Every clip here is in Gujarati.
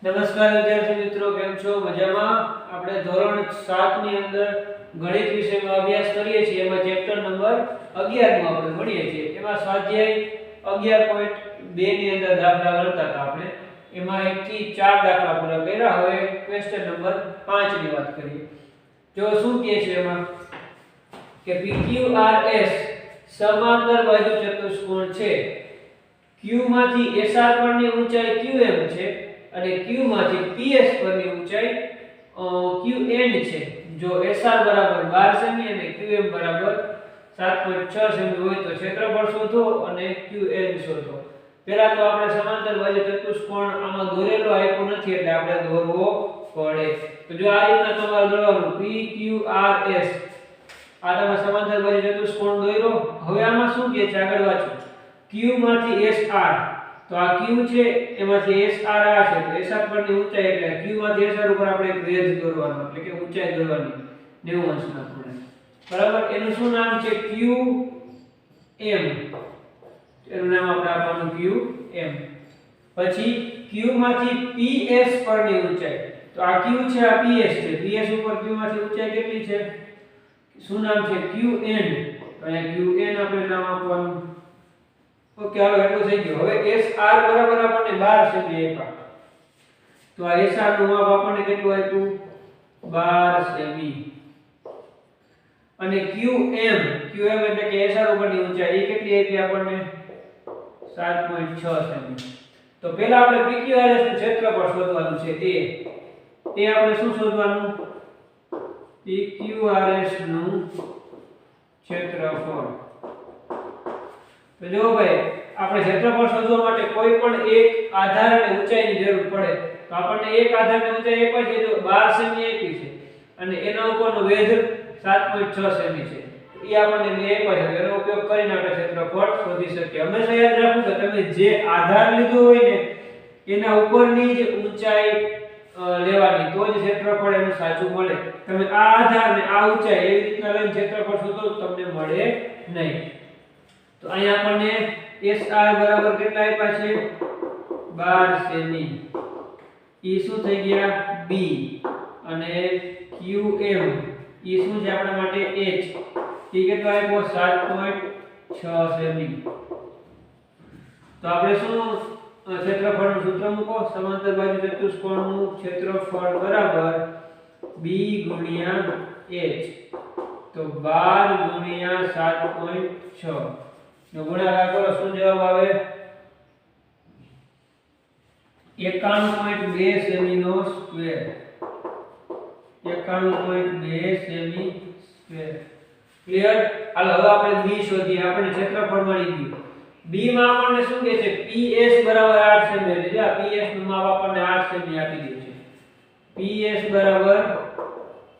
નમસ્કાર વિદ્યાર્થી મિત્રો, કેમ છો? મજામાં? આપણે ધોરણ 7 ની અંદર ગણિત વિષયનો અભ્યાસ કરીએ છીએ. એમાં ચેપ્ટર નંબર 11 નું આપણે ભણીએ છીએ. એમાં સ્વાધ્યાય 11.2 ની અંદર દાખલા ગણતા હતા આપણે. એમાં 1 થી 4 દાખલા પૂરા કર્યા. હવે ક્વેશ્ચન નંબર 5 ની વાત કરીએ. જો શું કહે છે એમાં કે PQRS સમાંતર બાજુ ચતુષ્કોણ છે. Q માંથી SR પરની ઊંચાઈ QM છે અને Q માંથી PS પરની ઊંચાઈ QN છે. જો SR બરાબર 12 સેમી અને QM બરાબર 7.6 સેમી હોય તો ક્ષેત્રફળ શોધો અને QN શોધો. પહેલા તો આપણે સમાંતર બાજુ ચતુષ્કોણ આમાં દોરેલો આપ્યો નથી એટલે આપણે દોરવો પડે. તો જો આ રીતના તમારે દોરવાનું PQRS. આ તમે સમાંતર બાજુ ચતુષ્કોણ દોર્યો. હવે આમાં શું કહે છે આગળ વાંચો. Q માંથી SR, તો આ Q છે એમાંથી SR આ છે તો SR પરની ઊંચાઈ એટલે Q માંથી SR ઉપર આપણે એક રેજ દોરવાનો એટલે કે ઊંચાઈ દોરવાની 90 અંશના ખૂણે. બરાબર. એનું શું નામ છે? QM. એનું નામ આપણે આપવાનું QM. પછી Q માંથી PS પરની ઊંચાઈ, તો આ Q છે આ PS છે. PS ઉપર Q માંથી ઊંચાઈ કેટલી છે? શું નામ છે? QN. તો અહીંયા QN આપણે નામ આપવાનું. ઓકે, હવે એટલું થઈ ગયું. હવે SR બરાબર આપણને 12 સેમી આપ્યા. તો આ SR નું માપ આપણને કેટલું આપ્યું? 12 સેમી. અને QM એટલે કે SR ઉપરની ઊંચાઈ એ કેટલી આપી આપણને? 7.6 સેમી. તો પહેલા આપણે PQRS નું ક્ષેત્રફળ શોધવાનું છે. તે આપણે શું શોધવાનું? PQRS નું ક્ષેત્રફળ. તો જો ભાઈ, આપણે ક્ષેત્રફળ શોધવા માટે કોઈ પણ એક આધાર અને ઊંચાઈની જરૂર પડે. તો આપણને એક આધારની ઊંચાઈ આપી છે, જો 12 સેમી આપી છે અને એના ઉપરનો વેધ 7.6 સેમી છે. એ આપણને બે આપ્યા છે. એનો ઉપયોગ કરીને આપણે ક્ષેત્રફળ શોધી શકીએ. હંમેશા યાદ રાખવું કે તમે જે આધાર લીધો હોય ને એના ઉપરની જ ઊંચાઈ લેવાની, તો જ ક્ષેત્રફળ એનું સાચું મળે. તમે આ આધાર ને આ ઊંચાઈ એવી રીતના લઈને ક્ષેત્રફળ શોધો તો તમને મળે નહીં. તો અહીંયા આપણને SR બરાબર કેટલા આપ્યા છે? 12 સેમી. ઈ શું થઈ ગયા? B. અને QM ઈ શું છે આપણા માટે? H. ઈ કેટલો આપ્યો? 7.6 સેમી. તો આપણે શું ક્ષેત્રફળનું સૂત્ર મૂકો. સમાંતર બાજુ ચતુષ્કોણનું ક્ષેત્રફળ બરાબર B ગુણ્યા H. તો 12 ગુણ્યા 7.6 નો ગુણાકાર કરો. શું જવાબ આવે? 91.2 સેમી નો સ્ક્વેર. 91.2 semi square. ક્લિયર? હાલો હવે આપણે B શોધીએ. આપણે ક્ષેત્રફળ મળી ગયું. B માં આપણને શું કહે છે? PS બરાબર 8 સેમી. એટલે જો PS નું માપ આપણને 8 સેમી આપી દીધું છે. PS બરાબર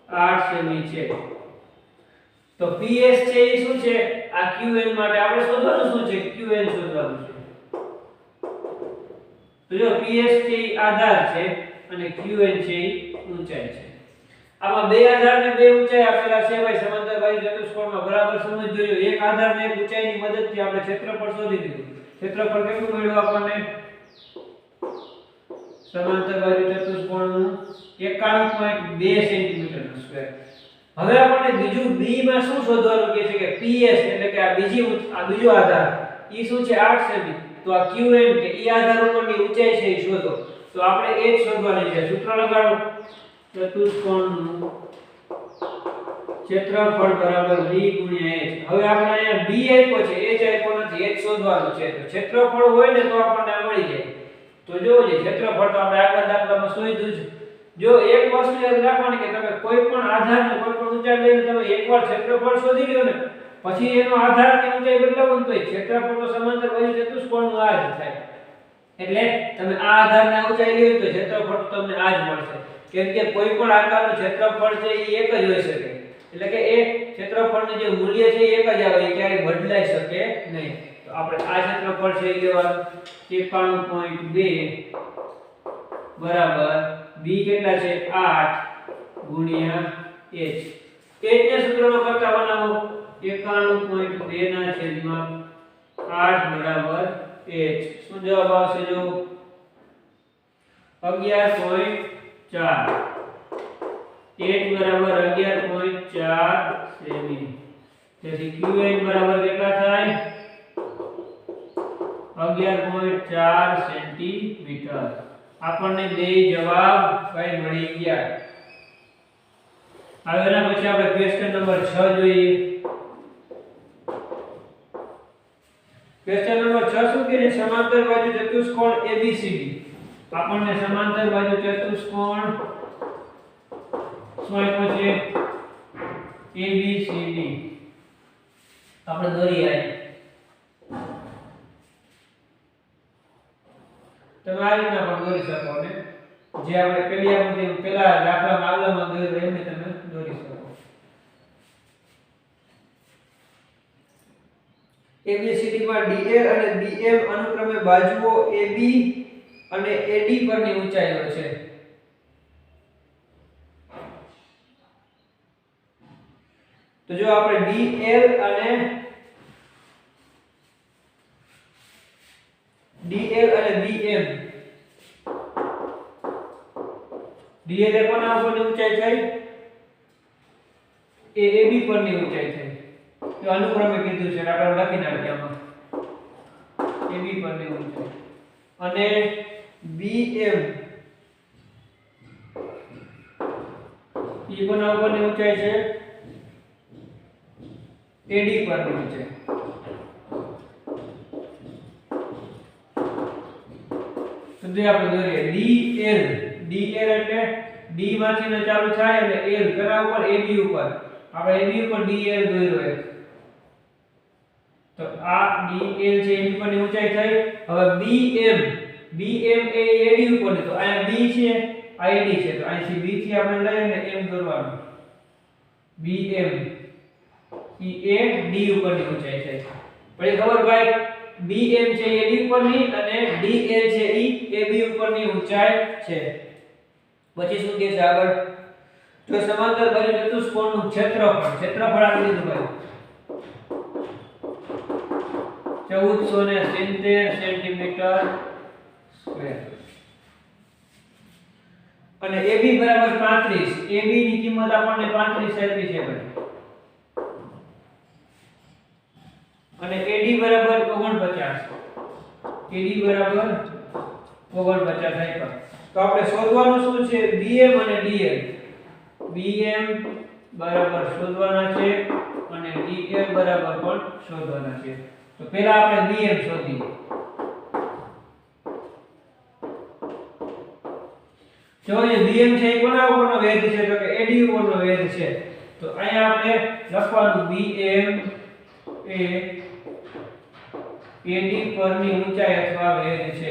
8 સેમી છે. તો PS છે એ શું છે? આ QN માટે આપણે શોધવાનું શું છે? QN શોધવાનું છે. તો જો PS છે એ આધાર છે અને QN છે એ ઊંચાઈ છે. આમાં બે આધાર ને બે ઊંચાઈ આપેલા છે ભાઈ સમાંતર બાજુ ચતુષ્કોણમાં. બરાબર સમજજો. એક આધાર ને એક ઊંચાઈની મદદથી આપણે ક્ષેત્રફળ શોધી દીધું. ક્ષેત્રફળ કેટલું મળ્યું આપણને? સમાંતર બાજુ ચતુષ્કોણનું 91.2 સેન્ટીમીટર સ્ક્વેર. હવે આપણને બીજું B માં શું શોધવાનું કહે છે કે PS એટલે કે આ બીજો આધાર ઈ શું છે? 8 સેમી. તો આ QM કે ઈ આધાર ઉપરની ઊંચાઈ છે એ શોધો. તો આપણે એ જ શોધવાની છે. સૂત્ર લગાડો. ચતુષ્કોણનું ક્ષેત્રફળ બરાબર B ગુણ્યા H. હવે આપણે અહીંયા B આપ્યો છે, H આપ્યો નથી. H શોધવાનું છે. તો ક્ષેત્રફળ હોય ને તો આપણને આ મળી જાય. તો જોવો જે ક્ષેત્રફળ તો આપણે આગલા દાખલામાં શોધ્યું છે. જો એક વસ્તુ યાદ રાખવાની કે તમે કોઈ પણ આધાર ને કોઈ પણ ઊંચાઈ લઈને તમે એકવાર ક્ષેત્રફળ શોધી લ્યો ને પછી એનો આધાર ની ઊંચાઈ બદલાવું તો ક્ષેત્રફળ તો સમાંતર બાજુ ચતુષ્કોણનું આ જ થાય. એટલે તમે આ આધારના ઊંચાઈ લ્યો તો ક્ષેત્રફળ તમને આ જ મળશે. કેમ કે કોઈ પણ આકારનું ક્ષેત્રફળ છે એ એક જ હોઈ શકે. એટલે કે એ ક્ષેત્રફળનું જે મૂલ્ય છે એ એક જ આવે, એ ક્યારેય બદલાઈ શકે નહીં. તો આપણે આ ક્ષેત્રફળ છે એ લેવાનું 91.2 બરાબર B કેટલા છે? 8 ગુણ્યા H. H ને સૂત્રમાં કરતા બનાવો. 91.2 ના છેદમાં 8 બરાબર H. શું જવાબ આવશે? જો 11.4 h બરાબર 11.4 સેમી તેથી qh બરાબર કેટલા થાય 11.4 સેન્ટીમીટર આપણને બે જવાબ કઈ મળી ગયા હવે એના પછી આપણે ક્વેશ્ચન નંબર 6 જોઈએ ક્વેશ્ચન નંબર 6 શું કહે છે સમાંતર બાજુ ચતુષ્કોણ ABCD આપણને સમાંતર બાજુ ચતુષ્કોણ શું આપ્યો છે ABCD આપણે દોરી આવી તમે આ રીતના પણ દોરી શકો ને જે આપણે પેલા દાખલામાં આગળમાં દોર્યું એમને તમે દોરી શકો ABCD માં DL અને BM અનુક્રમે બાજુઓ AB અને AD પરની ઊંચાઈઓ છે તો જો આપણે DL અને BM DL એ કોના ઉપરની ઊંચાઈ થઈ એ AB પરની ઊંચાઈ થઈ તો અનુક્રમે કીધું છે આપણે લખી નાખીએ આમાં AB પરની ઊંચાઈ અને BM ઈ કોના ઉપરની ઊંચાઈ છે AD પરની ઊંચાઈ તો જે આપણે દોરીએ DL એટલે D માંથી ને ચાલુ થાય અને L કરા ઉપર AB ઉપર આપણે AB ઉપર DL દોર્યો છે તો આ DL છે AB પરની ઊંચાઈ થઈ હવે BM એ AD ઉપર ને તો આ B છે આ AD છે તો અહીંથી B થી આપણે લઈને M દોરવાનું BM ઈ AD ઉપરની ઊંચાઈ થઈ પછી ખબર ભાઈ BM છે AD ઉપરની અને DL છે ઈ AB ઉપરની ઊંચાઈ છે પછી શું કહે છે આગળ જો સમાંતર બાજુ ચતુષ્કોણનું ક્ષેત્રફળ આપી દીધું ભાઈ 1470 સેન્ટીમીટર સ્ક્વેર અને AB બરાબર 35 AB ની કિંમત આપણને 35 આપી છે ભાઈ અને AD બરાબર 49 AD બરાબર 49 આપ્યા તો આપણે શોધવાનું શું છે BM અને DL BM બરાબર શોધવાના છે અને DL બરાબર પણ શોધવાના છે તો પહેલા આપણે BM શોધીએ જો એ BM છે એ કોના ઉપરનો વેધ છે તો કે AD ઉપરનો વેધ છે તો અહીંયા આપણે લખવાનું BM એ AD પરની ઊંચાઈ અથવા વેધ છે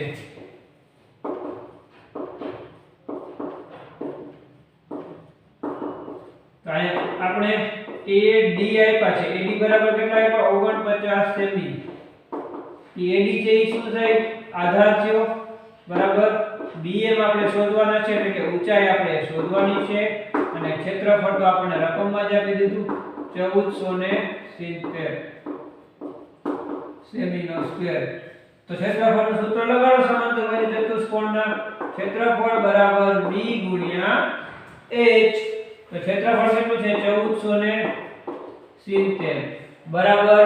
તો અહીંયા આપણે AD આપ્યા છે AD બરાબર કેટલા આપ્યા 49 સેમી AD છે એ શું થાય આધાર થયો બરાબર BM આપણે શોધવાના છે એટલે કે ઊંચાઈ આપણે શોધવાની છે અને ક્ષેત્રફળ તો આપણે રકમમાં જ આપી દીધું 1470 સેમી નો સ્ક્વેર તો ક્ષેત્રફળનું સૂત્ર લગાડો સમાંતર બાજુ ચતુષ્કોણના ક્ષેત્રફળ બરાબર B ગુણ્યા H તો ક્ષેત્રફળ કેટલું છે 1470 બરાબર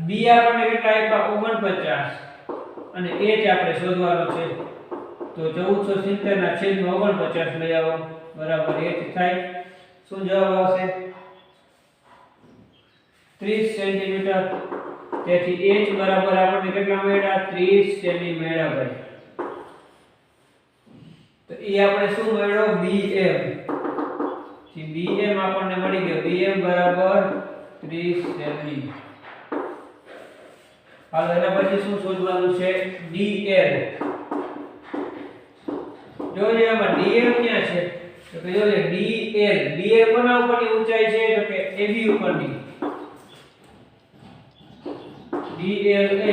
B આપણને કેટલા આપ્યા 49 અને H આપણે શોધવાનો છે તો 1470 ના છેદમાં 49 લઈ આવો બરાબર H થાય શું જવાબ આવશે 30 સેન્ટીમીટર તેથી H બરાબર આપણને કેટલા મળ્યા 30 સેમી મળ્યા ભાઈ તો એ આપણે શું મળ્યો BM થી BM આપણને મળી ગયો BM બરાબર 30 સેમી હાલ એના પછી શું શોધવાનું છે DL જોઈએ આમાં DL ક્યાં છે તો કે જોઈએ DL કોના ઉપરની ઊંચાઈ છે તો કે AB ઉપરની DL એ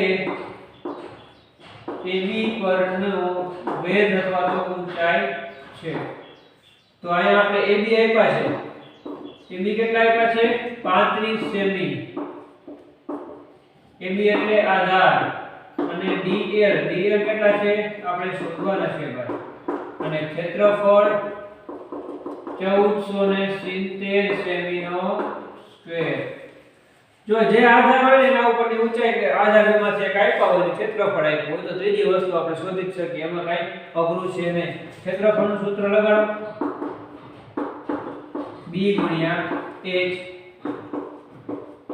AB પરનો વેધ અથવા તો ઊંચાઈ છે તો અહીંયા આપણે AB આપ્યા છે AB કેટલા આપ્યા છે 35 સેમી AB એટલે આધાર અને DL કેટલા છે આપણે શોધવાના છે ભાઈ અને ક્ષેત્રફળ 1470 સેમી નો સ્ક્વેર. જો જે આધાર હોય એના ઉપરની ઊંચાઈ કે આધારમાંથી એક આપ્યા હોય ક્ષેત્રફળ આપ્યું હોય તો ત્રીજી વસ્તુ આપણે શોધી જ શકીએ. એમાં કાંઈ અઘરું છે નહીં. ક્ષેત્રફળનું સૂત્ર લગાડો. b ગુણ્યા h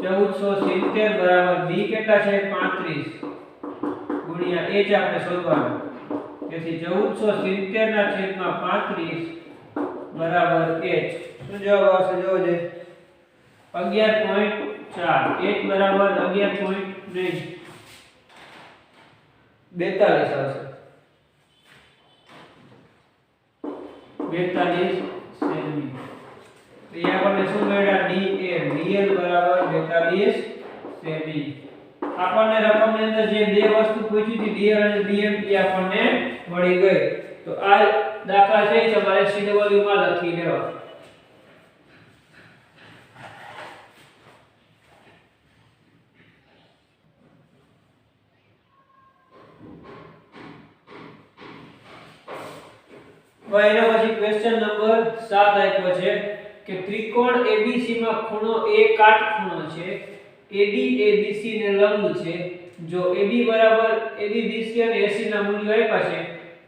1470 બરાબર b કેટલા છે 35 ગુણ્યા h આપણે શોધવાનું. તેથી 1470 ના છેદમાં 35 બરાબર h. શું જવાબ આવશે જોવો છે 11.4. h બરાબર 11.42 આવશે. 42 સેમી. તો અહીંયા આપણને શું મળ્યા dl બરાબર 42 સેમી. આપણને રકમની અંદર જે બે વસ્તુ પૂછી હતી dl અને dm એ આપણને મળી ગઈ. તો આ દાખલા છે તમારે CW માં લખી લેવા. એના પછી ક્વેશ્ચન નંબર 7 આપ્યો છે કે ત્રિકોણ ABC માં ખૂણો A કાટખૂણો છે. AD ABC ને લંબ છે. જો AB બરાબર AB BC અને AC ના મૂલ્યો આપ્યા છે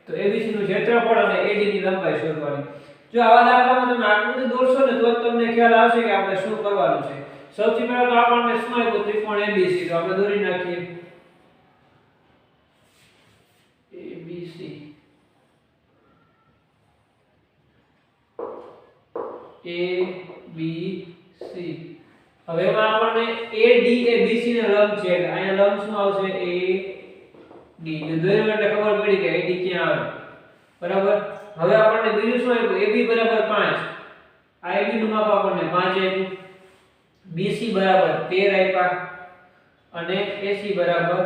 તો ABC નું ક્ષેત્રફળ અને AD ની લંબાઈ શોધવાની. જો આવા દાખલામાં તમે આકૃતિ દોરશો ને તો તમને ખ્યાલ આવશે કે આપણે શું કરવાનું છે. સૌથી પહેલા તો આપણને શું આપ્યું ત્રિકોણ ABC તો આપણે દોરી નાખીએ. ABC A B C. હવે એમાં આપણને AD એ BC ને લંબ છે એટલે અહીંયા લંબ શું આવશે AD. જો દોર્યું એટલે ખબર પડી કે AD ક્યાં આવે. બરાબર. હવે આપણને બીજું શું આપ્યું AB બરાબર 5. આ AB નું માપ આપણને 5 આપ્યું. BC બરાબર 13 આપ્યા અને AC બરાબર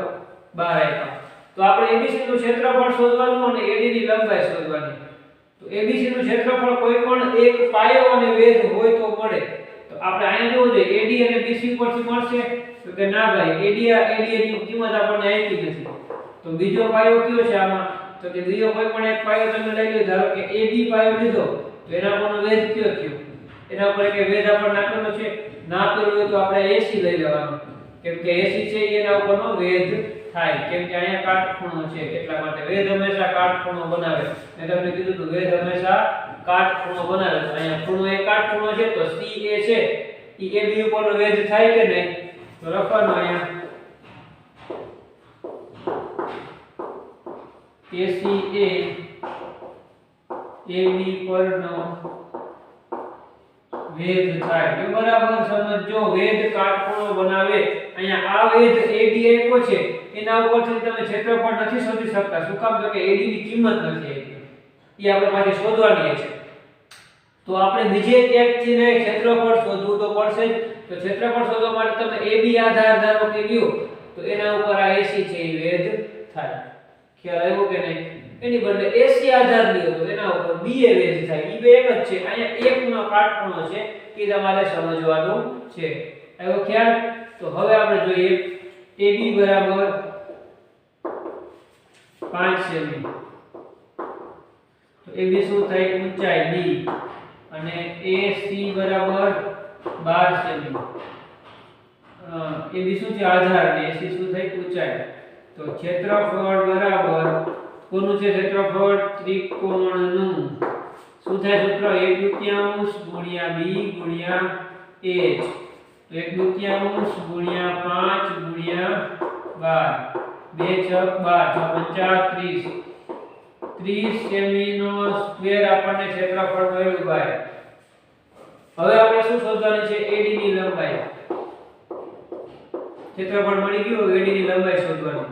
12 આપ્યા. તો આપણે ABC નું ક્ષેત્રફળ શોધવાનું અને AD ની લંબાઈ શોધવાની. તો ABC નું ક્ષેત્રફળ કોઈ પણ એક પાયો અને વેધ હોય તો મળે. તો આપણે અહીંયા જોવું જોઈએ AD અને BC પરથી મળશે તો કે ના ભાઈ AD ની કિંમત આપણને આપી નથી. તો બીજો પાયો કયો છે આમાં તો કે બીજો કોઈ પણ એક પાયો તમે લઈ લો. ધારો કે AB પાયો લીધો તો એના પરનો વેધ કયો થયો એના પર કે વેધ આપણને આપેલો છે. ના આપેલો હોય તો આપણે AC લઈ લેવાનો કેમ કે AC છે એના ઉપરનો વેધ થાય કેમ કે અહીંયા કાટખૂણો છે એટલા માટે. વેધ હંમેશા કાટખૂણો બનાવે. મેં તમને કીધું તો વેધ હંમેશા કાટખૂણો બનાવે. તો અહીંયા ખૂણો એ કાટખૂણો છે તો CA છે ઈ AB ઉપરનો વેધ થાય કે નહીં તો લખવાનું અહીંયા AC એ AB પરનો વેધ થાય. જો બરાબર સમજો વેધ કાટખૂણો બનાવે. અહીંયા આ વેધ AD આપ્યો છે એના ઉપરથી તમે ક્ષેત્રફળ નથી શોધી શકતા. શું કામ તો કે AD ની કિંમત નથી આપી. એ આપણે પાછી શોધવાની છે. તો આપણે બીજે ક્યાંકથી ને ક્ષેત્રફળ શોધવું તો પડશે જ. તો ક્ષેત્રફળ શોધવા માટે તમે AB આધાર ધારો કે લ્યો તો એના ઉપર આ AC છે એ વેધ થાય. ખ્યાલ આવ્યો કે નહીં. એની બદલે AC આધાર લ્યો તો એના ઉપર B એ વેધ થાય. ઈ બે એક જ છે. અહીંયા એકનો કાટખૂણો છે એ તમારે સમજવાનું છે. આવ્યો ખ્યાલ. તો હવે આપણે જોઈએ AB બરાબર 5 સેમી. તો AB શું થાય ઊંચાઈ D અને AC બરાબર 12 સેમી. AB શું છે આધાર અને AC શું થાય ઊંચાઈ. તો ક્ષેત્રફળ બરાબર કોનું છે ક્ષેત્રફળ ત્રિકોણનું. શું થાય સૂત્ર 1/2 ગુણ્યા B ગુણ્યા H. તો 1/2 ગુણ્યા 5 ગુણ્યા 12 2 6 12 6 30 સેમી નો સ્ક્વેર આપણને ક્ષેત્રફળ મળ્યું ભાઈ. હવે આપણે શું શોધવાની છે AD ની લંબાઈ. ક્ષેત્રફળ મળી ગયું AD ની લંબાઈ શોધવાની.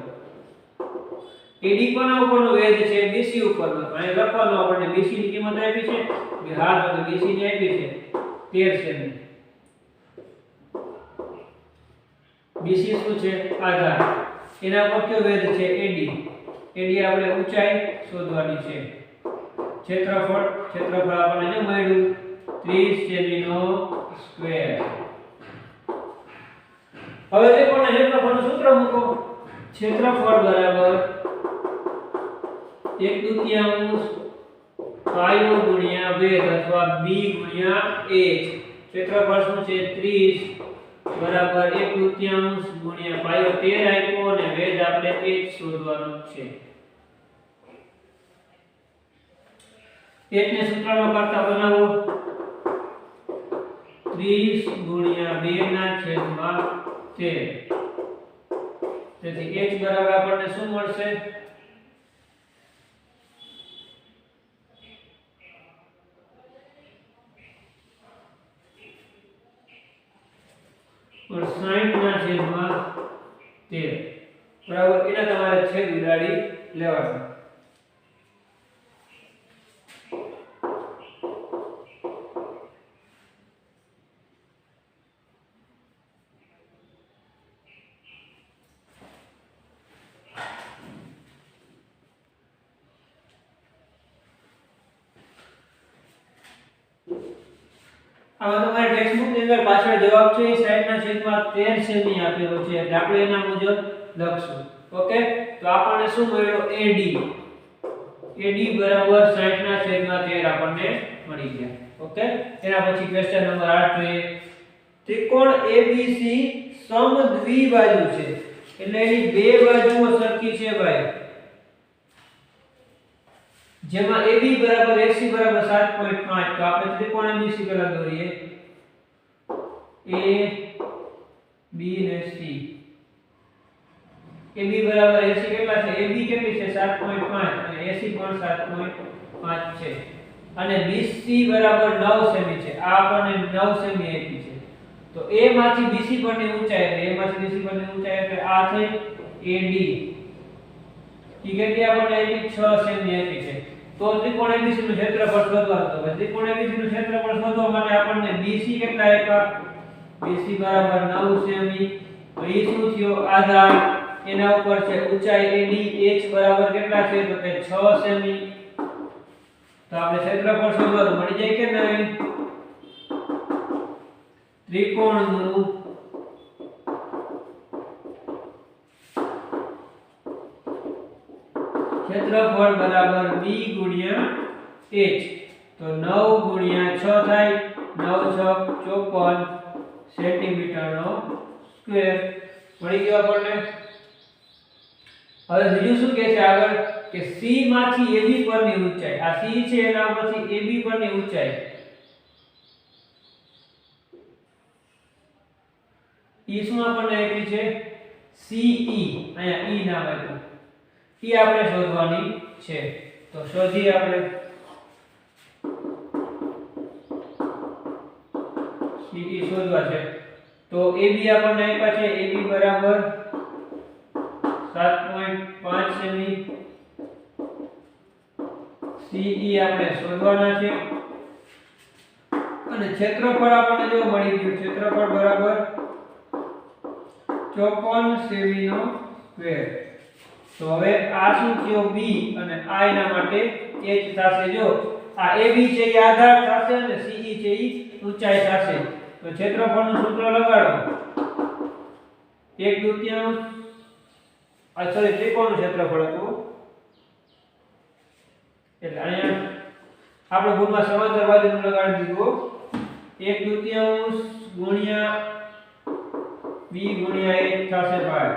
AD કોના ઉપરનો વેધ છે BC ઉપરનો. અહીં લખવાનું આપણને BC ની કિંમત આપી છે કે હા તો BC ની આપી છે 13 સેમી. BC શું છે આધાર એના ઉપર કયો વેધ છે AD. AD આપણે ઊંચાઈ શોધવાની છે. ક્ષેત્રફળ આપણને જે મળ્યું 30 સેમી નો સ્ક્વેર. હવે તે કોને ક્ષેત્રફળનું સૂત્ર મૂકો. ક્ષેત્રફળ બરાબર 1/2 પાયો ગુણ્યા વેધ અથવા b ગુણ્યા h। ક્ષેત્રફળ શું છે 30 બરાબર 1/2 ગુણ્યા પાયો 13 આપ્યો અને વેધ આપણે h શોધવાનો છે। h ને સૂત્રમાં કરતા બનાવો 30 ગુણ્યા 2 ના છેદમાં 13। તેથી h બરાબર આપણને શું મળશે और 60 ના છેદમાં 13 બરાબર। એના તમારે છેદ ઉડાડી લેવાનો। આમાં તમારે ટેક્સ્ટબુક ની અંદર પાછળ જવાબ છે 60 ના છેદમાં 13 સેમી આપેલો છે એટલે આપણે એના મુજબ લખશું। ઓકે, તો આપણને શું મળ્યો AD બરાબર 60 ના છેદમાં 13 આપણને મળી ગયા। ઓકે, એના પછી ક્વેશ્ચન નંબર 8 જોઈએ। ત્રિકોણ ABC સમદ્વિબાજુ છે એટલે એની બે બાજુઓ સરખી છે ભાઈ। જેમાં AB બરાબર AC બરાબર 7.5 તો આપણે ત્રિકોણ ABC પેલા દોરીએ A B ને C। AB બરાબર AC કેટલા છે AB કેટલી છે 7.5 અને AC પણ 7.5 છે અને BC બરાબર 9 સેમી છે। આ આપણને 9 સેમી આપી છે તો A માંથી BC પરની ઊંચાઈ એટલે A માંથી BC પરની ઊંચાઈ એટલે આ થઈ AD। ઈ કેટલી આપણને આપી 6 સેમી આપી છે। તો ત્રિકોણ ABC નું ક્ષેત્રફળ શોધવાનું તો ત્રિકોણ ABC નું ક્ષેત્રફળ શોધવા માટે આપણને BC કેટલા આપ્યા BC બરાબર 9 સેમી તો ઈ શું થયો આધાર એના ઉપર છે ઊંચાઈ AD h બરાબર કેટલા છે તો કે 6 સેમી। તો આપણે ક્ષેત્રફળ શોધવાનું મળી જાય કે નહીં ત્રિકોણનું क्षेत्रफल बराबर b गुणिया h तो 9 गुणिया 6 થાય 9 6 54 સેન્ટીમીટર નો સ્ક્વેર મળી ગયો આપણને। હવે બીજું શું કહે છે આગળ કે c માંથી ab પરની ઊંચાઈ આ c છે એના ઉપરથી ab પરની ઊંચાઈ ઈ શું આપણને આપી છે ce અહીંયા e નામ આપ્યું ઈ આપણે શોધવાની છે તો શોધીએ આપણે ce શોધવા છે તો AB આપણને આપ્યા છે AB બરાબર 7.5 સેમી CE આપણે શોધવાના છે અને ક્ષેત્રફળ આપણને જો મળી ગયું ક્ષેત્રફળ બરાબર 54 સેમી નો સ્ક્વેર। તો હવે આ શું થયો b અને આ એના માટે h થશે। જો આ AB છે એ આધાર થશે અને CE છે એ ઊંચાઈ થશે તો ક્ષેત્રફળનું સૂત્ર લગાડો 1/2 આ સોરી ત્રિકોણનું ક્ષેત્રફળ હતું એટલે અહીંયા આપણે ભૂલમાં સમાંતર બાજુનું લગાડી દીધું 1/2 ગુણ્યા b ગુણ્યા h થશે ભાઈ।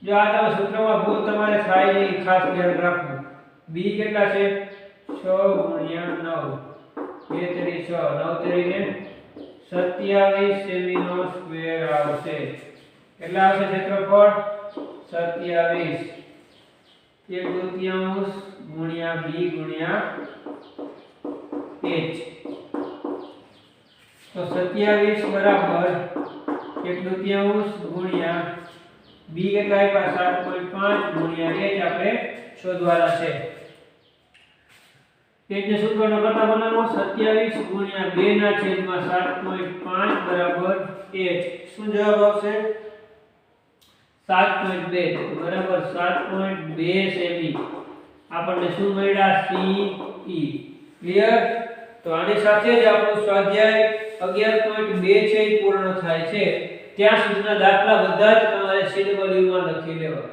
જો આ તમે સૂત્રમાં ભૂલ તમારે થાય નહીં ખાસ ધ્યાન રાખવું b કેટલા છે 6 ગુણ્યા 9 2 3 6 9 3 ને 27 સેમી નો સ્ક્વેર આવશે। કેટલા આવશે ક્ષેત્રફળ 27 1/2 ગુણ્યા b ગુણ્યા h તો 27 બરાબર 1/2 ગુણ્યા b કેટલા આપ્યા 7.5 ગુણ્યા h આપણે શોધવાના છે। h ને સૂત્રનો કરતા બનાવો 27 ગુણ્યા 2 ના છેદમાં 7.5 બરાબર h શું જવાબ આવશે 7.2 બરાબર 7.2 સેમી આપણને શું મળ્યા ce ક્લિયર। તો આની સાથે જ આપણો સ્વાધ્યાય 11.2 છે એ પૂર્ણ થાય છે। ત્યાં સુધીના દાખલા બધા જ તમારે CW માં લખી લેવા।